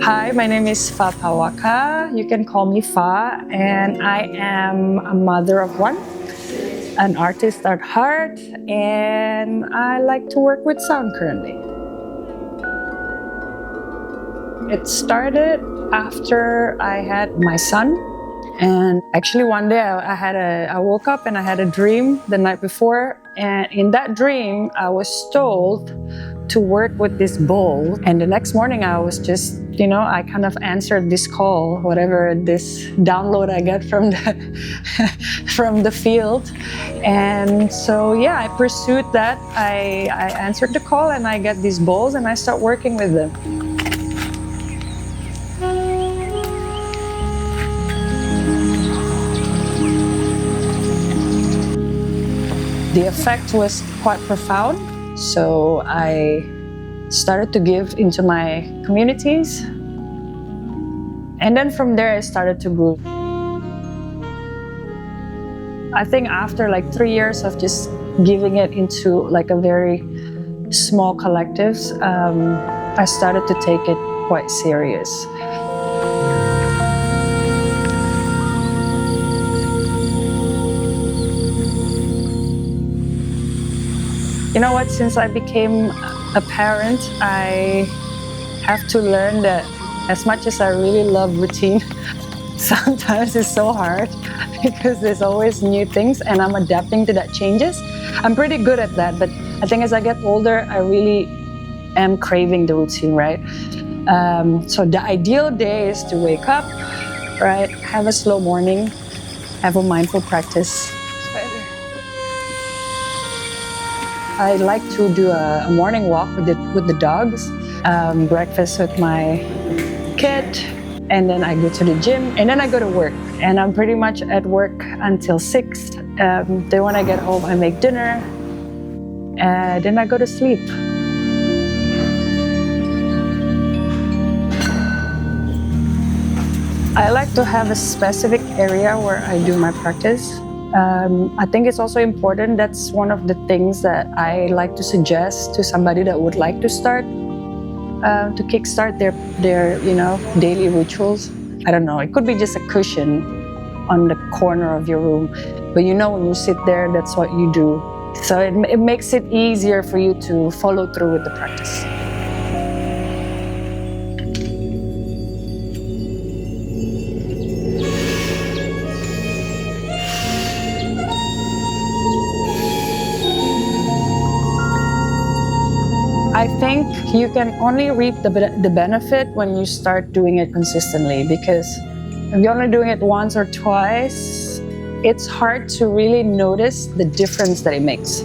Hi, my name is Fa Pawaka. You can call me Fa, and I am a mother of one, an artist at heart, and I like to work with sound currently. It started after I had my son, and actually one day I woke up and I had a dream the night before, and in that dream I was told to work with this bowl. And the next morning I was just, I kind of answered this call, whatever this download I got from from the field. And so yeah, I pursued that. I answered the call and I get these bowls and I start working with them. The effect was quite profound. So I started to give into my communities. And then from there, I started to grow. I think after like 3 years of just giving it into like a very small collectives, I started to take it quite serious. You know what, since I became a parent, I have to learn that as much as I really love routine, sometimes it's so hard because there's always new things and I'm adapting to that changes. I'm pretty good at that, but I think as I get older, I really am craving the routine, right? So the ideal day is to wake up, right? Have a slow morning, have a mindful practice. I like to do a morning walk with the dogs, breakfast with my kid, and then I go to the gym, and then I go to work. And I'm pretty much at work until 6. Then when I get home, I make dinner, and then I go to sleep. I like to have a specific area where I do my practice. I think it's also important. That's one of the things that I like to suggest to somebody that would like to start, to kickstart their daily rituals. I don't know, it could be just a cushion on the corner of your room, but when you sit there, that's what you do. So it makes it easier for you to follow through with the practice. I think you can only reap the benefit when you start doing it consistently, because if you're only doing it once or twice, it's hard to really notice the difference that it makes.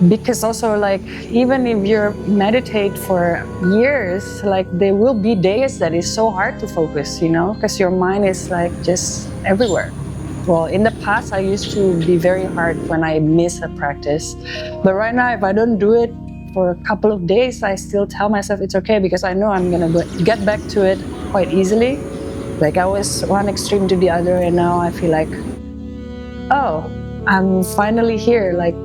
Because also, like, even if you meditate for years, like, there will be days that is so hard to focus, because your mind is like just everywhere. Well, in the past, I used to be very hard when I miss a practice. But right now, if I don't do it for a couple of days, I still tell myself it's okay, because I know I'm gonna get back to it quite easily. Like, I was one extreme to the other, and now I feel like, oh, I'm finally here. Like,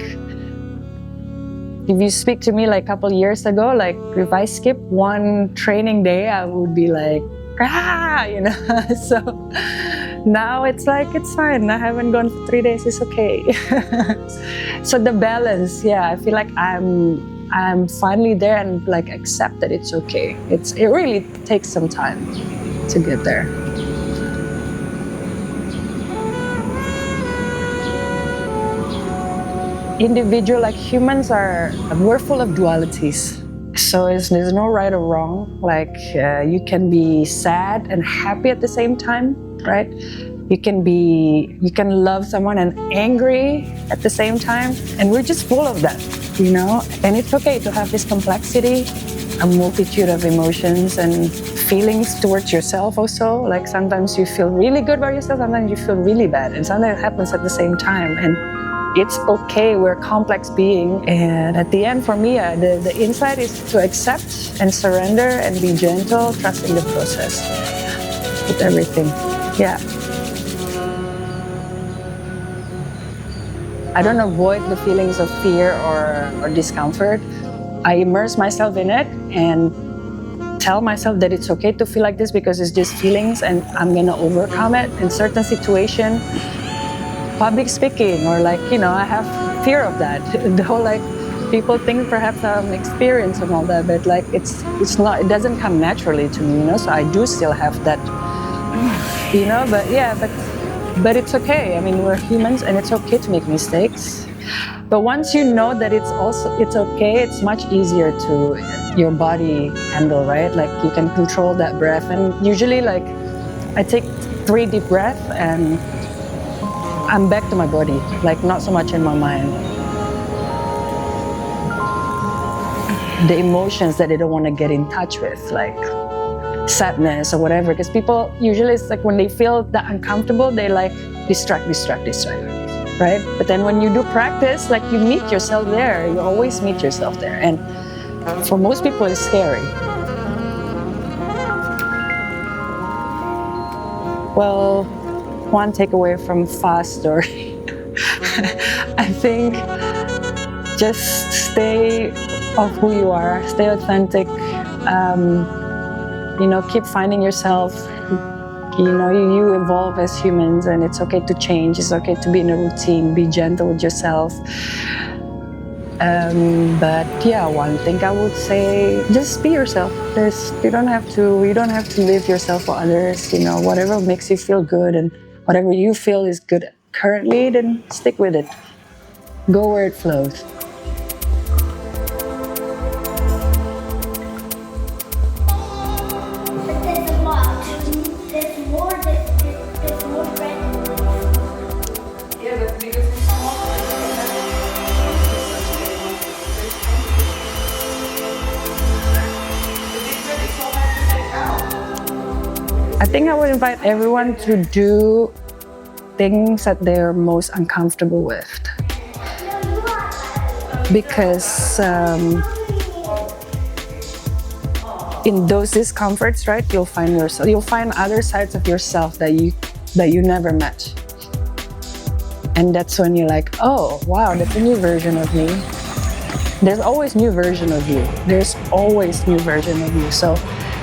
if you speak to me like a couple years ago, like if I skip one training day, I would be like, So now it's like, it's fine. I haven't gone for 3 days, it's okay. So the balance, I feel like I'm finally there and like accept that it's okay. It really takes some time to get there. Individual, like humans we're full of dualities. So there's no right or wrong. Like you can be sad and happy at the same time, right? You can love someone and angry at the same time. And we're just full of that, And it's okay to have this complexity, a multitude of emotions and feelings towards yourself also. Like sometimes you feel really good about yourself, sometimes you feel really bad. And sometimes it happens at the same time. And it's okay, we're a complex being. And at the end, for me, the insight is to accept and surrender and be gentle, trusting the process with everything. Yeah. I don't avoid the feelings of fear or discomfort. I immerse myself in it and tell myself that it's okay to feel like this because it's just feelings and I'm gonna overcome it in certain situation. Public speaking or I have fear of that. Though people think perhaps I'm experienced and all that, but it's not. It doesn't come naturally to me, So I do still have that, but it's okay. I mean, we're humans, and it's okay to make mistakes. But once you know that it's okay, it's much easier to your body handle, right? Like you can control that breath, and usually I take 3 deep breaths and I'm back to my body, not so much in my mind. The emotions that they don't want to get in touch with, like sadness or whatever, because people usually it's when they feel that uncomfortable, they distract, right? But then when you do practice, you meet yourself there. You always meet yourself there, and for most people, it's scary. Well, one takeaway from fast story, I think, just stay of who you are, stay authentic. Keep finding yourself. You evolve as humans, and it's okay to change. It's okay to be in a routine. Be gentle with yourself. But yeah, one thing I would say: just be yourself. You don't have to live yourself for others. Whatever makes you feel good and whatever you feel is good currently, then stick with it. Go where it flows. I think I would invite everyone to do things that they're most uncomfortable with. Because in those discomforts, right, you'll find other sides of yourself that you never met. And that's when you're like, oh, wow, that's a new version of me. There's always new version of you. There's always new version of you. So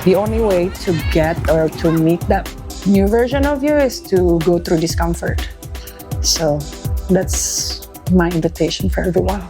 the only way to get or to meet that new version of you is to go through discomfort. So that's my invitation for everyone.